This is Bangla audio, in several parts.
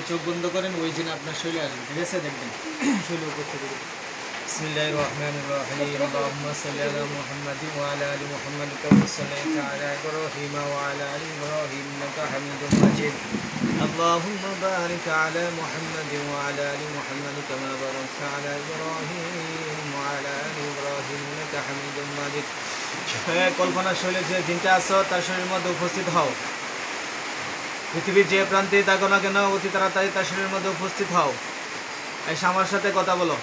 চোখ বন্ধ করেন, ওই দিন আপনার শরীরে আসবে, ঠিক আছে? দেখবেন শরীরে উপর থেকে। বিসমিল্লাহির রহমানির রহিম। আল্লাহুম্মা সাল্লি আলা মুহাম্মাদিন ওয়া আলা আলি মুহাম্মাদ কামা সাল্লাইতা আলা ইব্রাহিম ওয়া আলা আলি ইব্রাহিম ইন্নাকা হামিদুম মাজিদ। আল্লাহুম্মা বারিক আলা মুহাম্মাদিন ওয়া আলা আলি মুহাম্মাদ কামা বারাকতা আলা ইব্রাহিম ওয়া আলা আলি ইব্রাহিম ইন্নাকা হামিদুম মাজিদ। কল্পনার শৈলে যে জিনটা আছো তার শরীরের মধ্যে উপস্থিত হও। পৃথিবীর যে প্রান্তে থাকো না কেন অতি তাড়াতাড়ি তার শরীরের মধ্যে উপস্থিত হও। এসে আমার সাথে কথা বলো।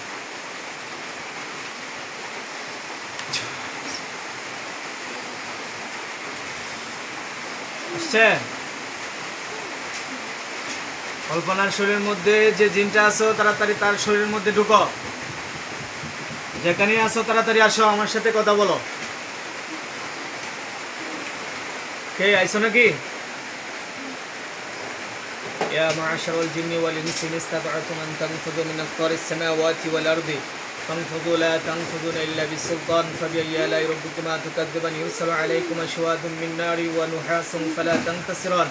আসছে? কল্পনার শরীরের মধ্যে যে জিনটা আছো তাড়াতাড়ি তার শরীরের মধ্যে ঢুকো। যেখানে আছো তাড়াতাড়ি আসো, আমার সাথে কথা বলো। কে আইছো নাকি? يا معشر الجن والإنس إن استطعتم أن تنفذوا من أقطار السماوات والأرض فانفذوا لا تنفذون إلا بالسلطان فبأي آلاء ربكما تكذبان يرسل عليكما شواظ من نار ونحاس فلا تنتصران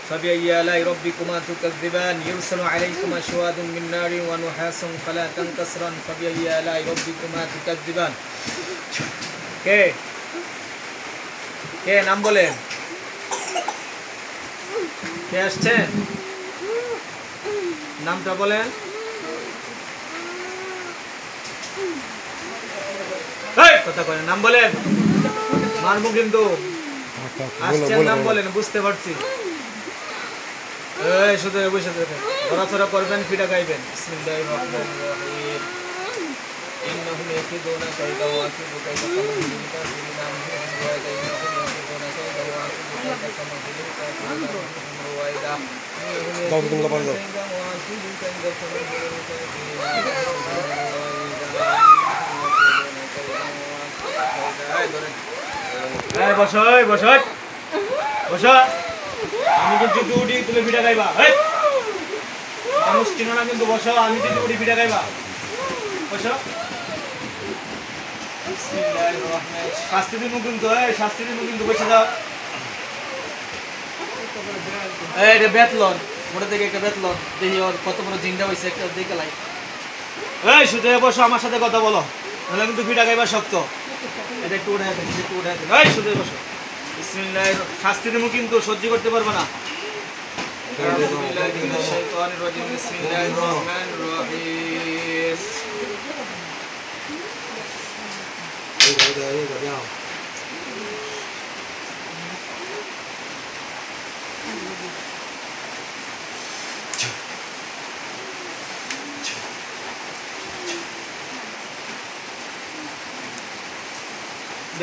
فبأي آلاء ربكما تكذبان يرسل عليكما شواظ من نار ونحاس فلا تنتصران فبأي آلاء ربكما تكذبان কে কে নাম বলেন? কে আসছে? নামটা বলেন। কথা বলেন, নাম বলেন। মারমু কিন্তু। আসছেন, নাম বলেন, বুঝতে পারছি। শুধু বসে থাকেন, ঘোরাফেরা করবেন, পিঠা খাইবেন। বিসমিল্লাহির রহমানির রহিম। ইন্নাহুম ইয়াকিদুনা কাইদা ওয়া আকিদু কাইদা ফামাহিল কাফিরিন আমহুম রুওয়াইদা ইন্নাহুম ইয়াকিদুনা কাইদা ওয়া আকিদু কাইদা ফামাহিল কাফিরিন আমহুম রুওয়াইদা দাও তুমি লাপান দাও। বসো বসো বসো। আমি কিন্তু উঠি তুমি পিঠা খাইবা। মানুষ চিনো না কিন্তু বসো, আমি কিন্তু উঠি পিঠা খাইবা। বসো। শাস্তি দিন কিন্তু, শাস্তি দিন কিন্তু, বসে যাও। এটা বেতলন, মোটা থেকে একটা বেতলন দেখি ওর কত বড় জিন্দা হয়েছে, একটা দেখে লাই। শুধু বসো, আমার সাথে কথা বলো, নাহলে কিন্তু পিঠা খাইবা শক্ত। এটা একটু উঠে দেন, একটু উঠে দেন। শুধু বসো। বিসমিল্লাহির। শাস্তি দেবো কিন্তু, সহ্য করতে পারবে না। বিসমিল্লাহির রহমানির রহিম।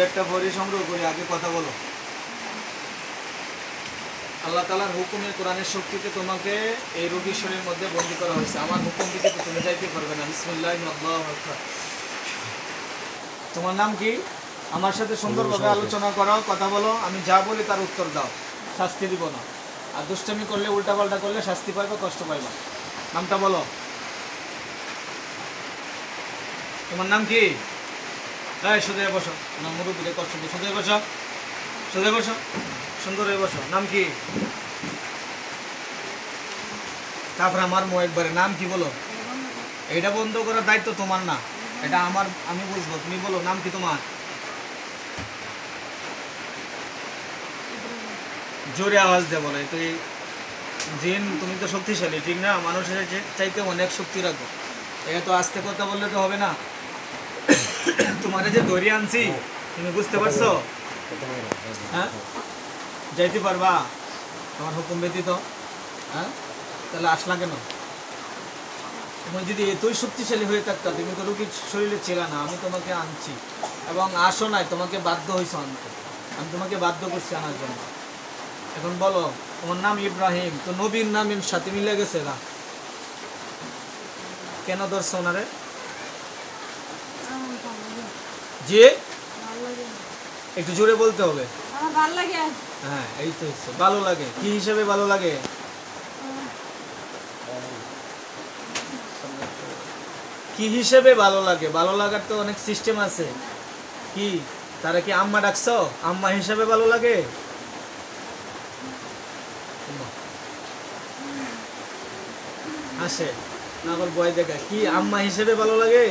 একটা বড়ি সংগ্রহ করে আগে কথা বলো। আল্লাহ তাআলার হুকুমে, কোরআনের শক্তিতে তোমাকে এই রোগীর শরীরের মধ্যে বন্দী করা হয়েছে। আমার হুকুম দিতে তো তুমি যাইতে পারবে না। বিসমিল্লাহির আল্লাহু আকবার। তোমার নাম কি? আমার সাথে সুন্দরভাবে আলোচনা করো, কথা বলো। আমি যা বলি তার উত্তর দাও, শাস্তি দিব না। আর দুষ্টামি করলে, উল্টাপাল্টা করলে শাস্তি পাইবা, কষ্ট পাইবা। নামটা বলো। তোমার নাম কি? সোজা বসো। না মুরব্বীদের কষ্ট দিই। সোজা বসো, সোজা বসো, সুন্দর হয়ে বসো। নাম কি? তারপরে আমার একবারে নাম কি বলো। এইটা বন্ধ করার দায়িত্ব তোমার না, এটা আমার, আমি বুঝবো। তুমি বলো নাম কি তোমার? জোরে আওয়াজ দেবো না। তুই জিন, তুমি তো শক্তিশালী, ঠিক না? মানুষের চাইতে অনেক শক্তি রাখো। এটা তো আস্তে কথা বললে তো হবে না। তোমার যে ধরে আনছি, তুমি বুঝতে পারছো? হ্যাঁ, যাইতে পারবা তোমার হুকুম ব্যতীত? হ্যাঁ, তাহলে আসলা কেন? তুমি যদি এতই শক্তিশালী হয়ে থাকতা, তুমি তো রোগীর শরীরে ছিল না। আমি তোমাকে আনছি এবং আসো নাই, তোমাকে বাধ্য হয়েছ আনতে। আমি তোমাকে বাধ্য করছি আনার জন্য। এখন বলো, তোমার নাম ইব্রাহিম, তো নবীর নামের সাথে মিলে গেছে না? কেন ধরছো ওনারে? জি, একটু জোরে বলতে হবে। হ্যাঁ, এই তো ভালো লাগে। কি হিসেবে ভালো লাগে? কি হিসেবে ভালো লাগে? ভালো লাগার তো অনেক সিস্টেম আছে। কি তারা কি আম্মা ডাকছো? আম্মা হিসেবে ভালো লাগে? হাসে না আবার ভয় দেখায়? কি আম্মা হিসেবে ভালো লাগে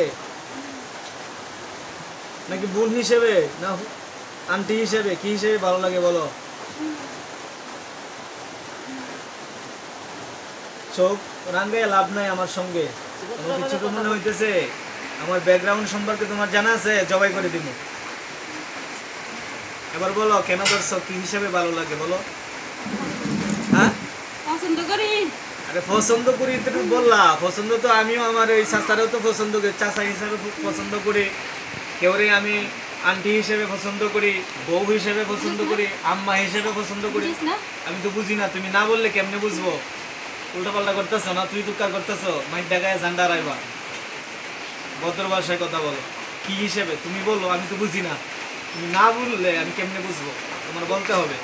নাকি বোন হিসেবে না আন্টি হিসেবে, কি হিসেবে ভালো লাগে বলো? চোখ রাঙ্গায় লাভ নাই আমার সঙ্গে, আমার কিছু তো মনে হইতেছে আমার ব্যাকগ্রাউন্ড সম্পর্কে তোমার জানা আছে, জবাই করে দিব। এবার বলো কেন দর্শক কি হিসেবে ভালো লাগে বলো? হ্যাঁ পছন্দ করি। আরে পছন্দ করি তুমি বললা, পছন্দ তো আমিও আমার এই চাচারেও তো পছন্দ করি, চাচা হিসেবে পছন্দ করি, কেউরে আমি আন্টি হিসেবে পছন্দ করি, বউ হিসেবে পছন্দ করি, আম্মা হিসেবে পছন্দ করি। আমি তো বুঝি না, তুমি না বললে কেমনে বুঝবো? উল্টা পাল্টা করতেছো না, তুই তুকার করতেছো, মাইক ডাকায় জান্ডা রাইবা। ভদ্র ভাষায় কথা বলো, কি হিসেবে তুমি বলো, আমি তো বুঝি না, তুমি না বললে আমি কেমনে বুঝবো? তোমার বলতে হবে।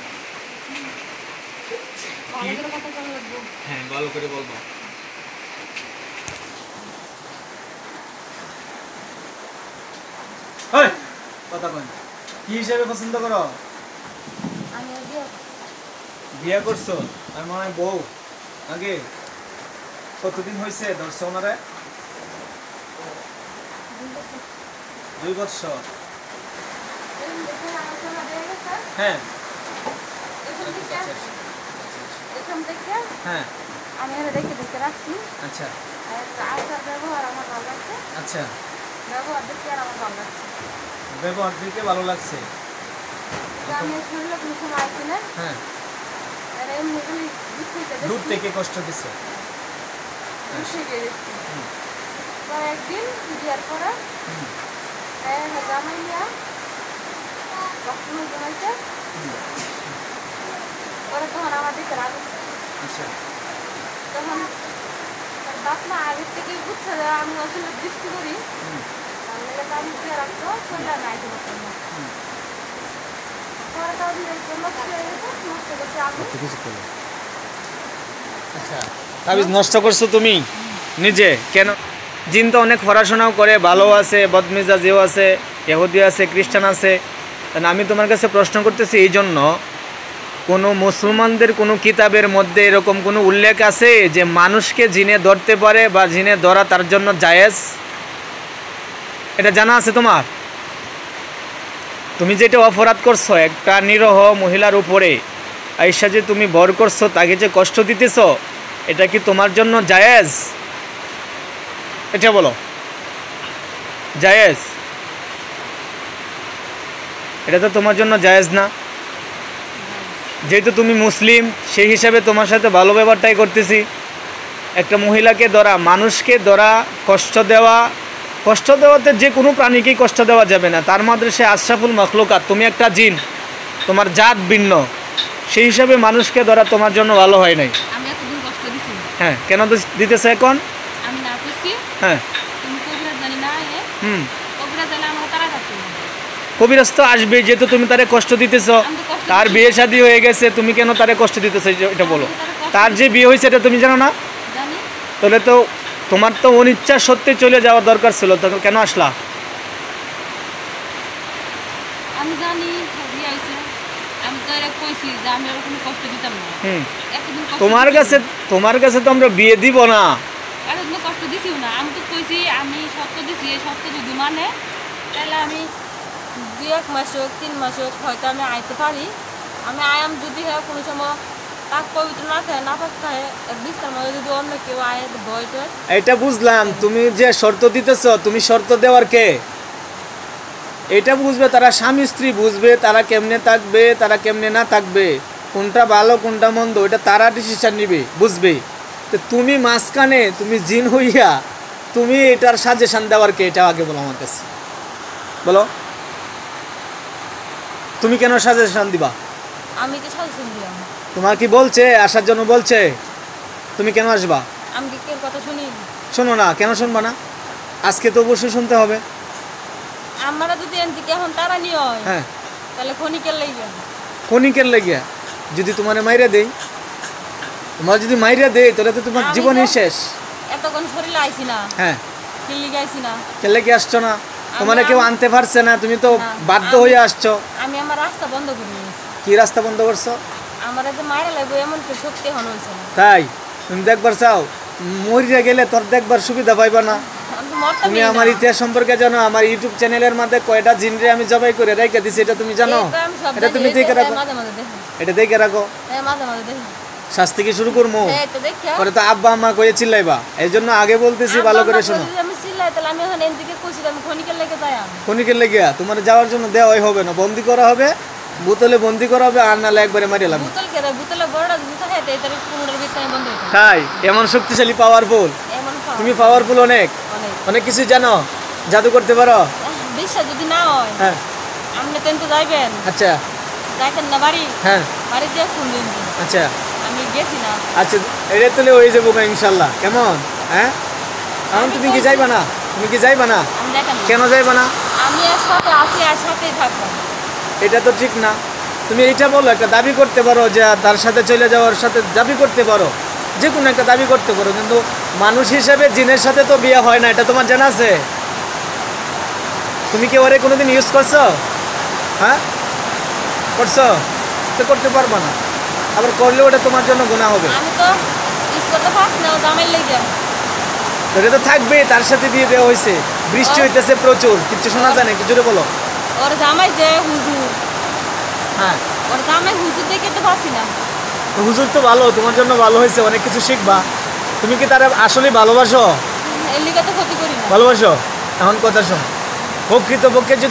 হ্যাঁ ভালো করে বলবো। কথা বল, কি হিসেবে পছন্দ করো? বিয়ে করছো আর মনে হয় বউ আগে কতদিন হয়েছে ধরছো ওনারে? 2 বছর। হ্যাঁ হ্যাঁ আমি দেখে দেখে রাখছি। আচ্ছা আচার ব্যবহার আমার ভালো লাগছে, আচ্ছা ব্যবহার দেখে আর আমার ভালো লাগছে। ব্যবহার দিকে ভালো লাগছে। আমি শরীরে কোনো সময় আছি না, হ্যাঁ এমনি দূর থেকে কষ্ট দিছে। তো একদিন বিয়ার পরে জামাই নিয়ে রক্তময় জমাইছে, পরে তখন আমার দিকে রাগ হচ্ছে। আচ্ছা তখন বাপ মা আগের থেকেই বুঝছে যে আমি আসলে দৃষ্টি করি, তাহলে তো আমি বিয়ে রাখতো শরীরে নাইতে পারতাম না। পরে তাও ধীরে ধীরে নষ্ট হয়ে গেছে, নষ্ট করছে আমি। আচ্ছা তাবিজ নষ্ট করছো তুমি নিজে কেন? জিন তো অনেক পড়াশোনাও করে, ভালো আছে, বদমেজাজিও আছে, ইহুদি আছে, খ্রিস্টান আছে। আমি তোমার কাছে প্রশ্ন করতেছি এই জন্য, কোনো মুসলমানদের কোনো কিতাবের মধ্যে এরকম কোনো উল্লেখ আছে যে মানুষকে জিনে ধরতে পারে বা জিনে ধরা তার জন্য জায়েজ? এটা জানা আছে তোমার? তুমি যেটা অপরাধ করছো একটা নিরহ মহিলার উপরে আইসা যে তুমি ভর করছো, তাকে যে কষ্ট দিতেছ, এটা কি তোমার জন্য জায়েজ? এটা বলো, জায়েজ? এটা তো তোমার জন্য জায়েজ না। যেহেতু তুমি মুসলিম সেই হিসাবে তোমার সাথে ভালো ব্যবহারটাই করতেছি। একটা মহিলাকে ধরা, মানুষকে ধরা, কষ্ট দেওয়াতে যে কোনো প্রাণীকেই কষ্ট দেওয়া যাবে না, তার মধ্যে সে আশরাফুল মখলুকাত, তুমি একটা জিন, তোমার জাত ভিন্ন, সেই হিসাবে মানুষকে ধরা তোমার জন্য ভালো হয় নাই। আমি এতদিন কষ্ট দিছি। হ্যাঁ কেন দিতেছে এখন? আমি না করছি। হ্যাঁ তুমি কবিরাজ জানি না, কবিরাজ জানি আমার তারা থাকতো। কবিরাজ তো আসবে, যেহেতু তুমি তারে কষ্ট দিতেছ, তার বিয়ে শাদী হয়ে গেছে, তুমি কেন তারে কষ্ট দিতেছ এটা বলো? তার যে বিয়ে হয়েছে এটা তুমি জানো না? জানি। তাহলে তো তোমার তো অনিচ্ছা সত্যি চলে যাওয়ার দরকার ছিল, তখন কেন আসলা? আমি জানি বিয়ে হয়েছে, আমি তো এরা কইছি যে আমি আর কোনো কষ্ট দিতাম না। এতদিন কষ্ট তোমার কাছে তো আমরা বিয়ে দিব না, এতদিন কষ্ট দিছিও না। আমি তো কইছি আমি সত্য দিছি, এই সত্য যদি মানে তাহলে আমি 2-1 মাস হোক 3 মাস হোক হয়তো আমি আইতে পারি। আমি আয়াম যদি হয় কোনো সময় তাক পবিত্র না থাকে, না পাক থাকে, বিস্তার মধ্যে যদি অন্য কেউ আয় ভয় টয়। এটা বুঝলাম, তুমি যে শর্ত দিতেছ, তুমি শর্ত দেওয়ার কে? এটা বুঝবে তারা, স্বামী স্ত্রী বুঝবে তারা কেমনে থাকবে, তারা কেমনে না থাকবে, কোনটা ভালো কোনটা মন্দ, এটা তারা ডিসিশন নিবে, বুঝবে। তো তুমি মাঝখানে, তুমি জিন হইয়া তুমি এটার সাজেশন দেওয়ার কে? এটা আগে বলো আমার কাছে, বলো তুমি কেন সাজেশন দিবা? আমি তো সাজেশন দিলাম। তোমার কি বলছে আসার জন্য বলছে? তুমি কেন আসবা? আমি কি কেউ কথা শুনি? শোনো না, কেন শুনবা না? আজকে তো অবশ্যই শুনতে হবে। আমরা যদি এনদিকে এখন তারা নিয়ে হয়, হ্যাঁ তাহলে ক্ষণিকের লাগবে। ক্ষণিকের লাগিয়া যদি তোমার মাইরা দেই, তোমার যদি মাইরা দেই তাহলে তো তোমার জীবনই শেষ। এতক্ষণ শরীরে আইছি না, হ্যাঁ কিল্লি গাইছি না, কেলে কি আসছো না? তোমার কেউ আনতে পারছে না, তুমি তো বাধ্য হয়ে আসছো। আমি আমার রাস্তা বন্ধ করে নিয়েছি। কি রাস্তা বন্ধ করছো? আমার যে মায়েরা লাগবে এমন কি সত্যি হন হয়েছে না। তাই তুমি দেখবার চাও মরিয়া গেলে তোর দেখবার সুবিধা পাইবা না। আমি তো মরতামই তুমি না। আমার ইতিহাস সম্পর্কে জানো, আমার ইউটিউব চ্যানেলের মধ্যে কয়টা জিনরে আমি জবাই করে রেখে দিছি, এটা তুমি জানো? এই তো আমি সব এটা জানি, তুমি এই দেখে তো রাখো, মাঝে মাঝে দেখি। এটা দেখে রাখো। মাঝে মাঝে দেখি। শাস্তি কি শুরু করবো? এই তো দেখি। পরে তো আব্বা আম্মা কয়ে চিল্লাইবা, এই জন্য আগে বলতেছি ভালো করে শোনো। আমি চিল্লাই তাহলে আমি এখন এদিকে কইছি আমি খনিকের লেগে যাই আমি। ক্ষণিকের লেগে তোমার যাওয়ার জন্য দেওয়াই হবে না, বন্দি করা হবে, বোতলে বন্দি করা হবে, আর নালে একবারে মারিয়ে লাগবে। বোতল কেরে বোতলে বড়টা জুতা খাইতে এটার 15 ভিতরে বন্ধ হইতো। তাই এমন শক্তিশালী পাওয়ারফুল? এমন খাওয়া তুমি পাওয়ারফুল অনেক, অনেক। অনেক কিছু জানো, জাদু করতে পারো। বিশ্বাস যদি না হয় হ্যাঁ আপনি তো যাইবেন, আচ্ছা যাইতেন না বাড়ি, হ্যাঁ বাড়ি দিয়ে ফোন দিন। আচ্ছা আমি গেছি না। আচ্ছা এটা তুলে হয়ে যাবো ইনশাল্লাহ। কেমন? হ্যাঁ এখন তুমি কি যাইবা না? তুমি কি যাইবা না? আমি দেখেন কেন যাইবা না? আমি এর সাথে আছি আর সাথেই থাকবো। এটা তো ঠিক না। তুমি এইটা বলো, একটা দাবি করতে পারো যে তার সাথে চলে যাওয়ার সাথে দাবি করতে পারো, যে কোনো একটা দাবি করতে পারো, কিন্তু মানুষ হিসেবে জিনের সাথে তো বিয়ে হয় না, এটা তোমার জানা আছে? তুমি কি ওরে কোনোদিন ইউজ করছো? হ্যাঁ করছো? তো করতে পারবা না, আবার করলেও ওটা তোমার জন্য গুনাহ হবে। আমি তো ইস করতে পারছি না জামাই লেগে। তো এটা তো থাকবে, তার সাথে বিয়ে দেওয়া হয়েছে, বৃষ্টি হইতেছে প্রচুর, কিছু শোনা যায় না, কিছু বলো। ওর জামাই যে হুজুর, হ্যাঁ ওর জামাই হুজুর দেখে তো পারছি না। হুজুর তো ভালো, তোমার জন্য ভালো হয়েছে, অনেক কিছু শিখবা। তুমি কি তারা আসলে ভালোবাসো? এর লিগে তো ক্ষতি করি না। ভালোবাসো? এখন কথা শোন, প্রকৃতপক্ষে যদি